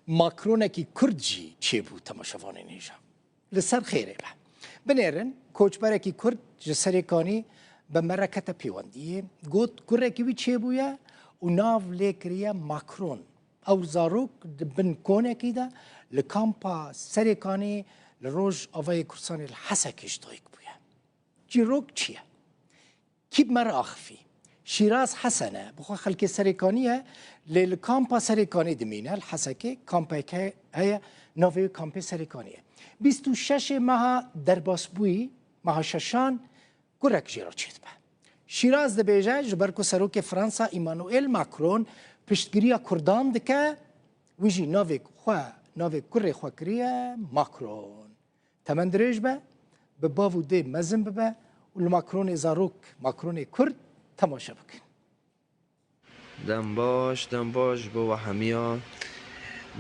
ماکرون کی کرد جی چی بود تماشاوان نیجا لسر خیره به بنیرن کوچبر کی کرد جسریکانی به مرکت پیوندیه گوت کره کی بی چی بویا و ناو لیکریه ماکرون او زاروک بن کونه کی ده لکامپا سریکانی لروج آوای کرسانی الحسکش دایک بویا جیروک چیه کیب مر آخفی شیراز حسنه بخوا خلک سریکانیه لیل کامپا سریکانی دمینه الحسکه کامپا که هی نوی کامپ سریکانیه 26 ماه درباسبوی ماه ششان گرک جیرا چید به شیراز دبیجه جبرکو سروک فرانسا ایمانوئل ماکرون پشتگیری کردان دکه ویجی نوی کره خواه کریه ماکرون تمن دریج به باو ده مزن به و ماکرون زاروک ماکرون کرد تماشا بکن دم باش با همیا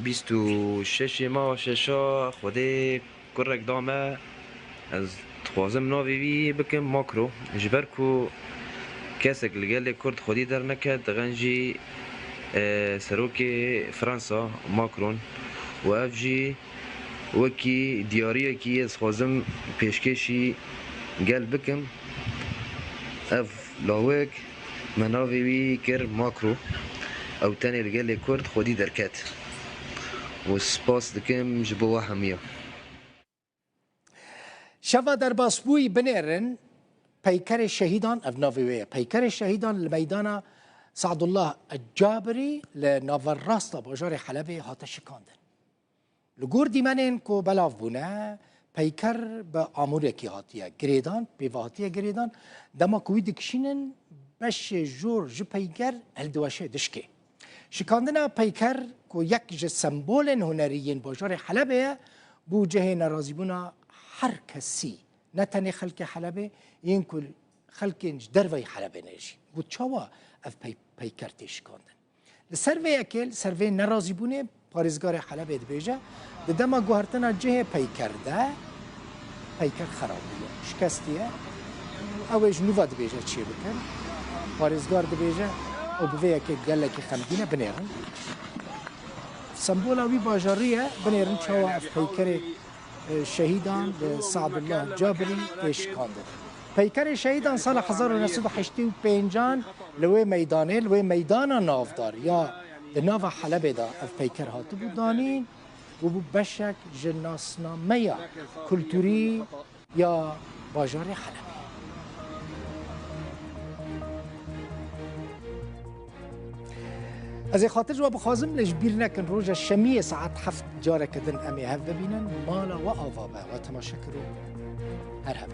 26 ماه ششا خودی کرک دامه از خوازم ناوی وی بکن ماکرو جبر کو کسک لگل کرد خودی در نکد غنجی سروک فرانسا ماکرون و افجی وکی دیاریه کی از خوازم پیشکشی گل بکم اف لاوک مناوی وی کر ماکرو او تاني لگل کرد خودی در کد و سپاس دکم جبوا همیا شوا در باسبوی بنیرن پیکر شهیدان اف ناویویه پیکر شهیدان لمیدان سعد الله الجابری لناور راستا باجار حلبه هاتا شکاندن لگور دیمنین کو بلاف بونه پیکر به آمور کی هاتیه گریدان بیواهاتیه گریدان دما کوی دکشینن بش جور جو پیکر الدواشه دشکه شکاندن پیکر کو یک ج سمبول هنریین باجار حلبه بو جه نرازی بونا هر کسی نه تنی خلک حلبه این کل خلک دروی حلبه نجی بود چاوا اف پیکر تشکاندن لسروی اکل سروی نرازی بونه پارزگار حلبه دبیجه دما گوهرتنا جه پیکر ده پیکر خرابیه شکستیه اوش نووا دبیجه چی بکن پارزگار دبیجه او بویا که گله که خمدینه بنیرن سمبولا وی باجاریه بنیرن چاوا اف پیکر شهیدان سعد الله جابری تشکاندن پیکر شهیدان سال 1985 لوی میدانه لوی میدان نافدار یا ناو حلبه دا اف پیکر هاتو بودانین و بو بشک جناسنامه کلتوری یا باجار حلبه از خاطر جواب خازم لجبیر نکن روز شمی ساعت 7 جاره کدن امی هف ببینن مالا و آوابه و تماشا کرو هر هف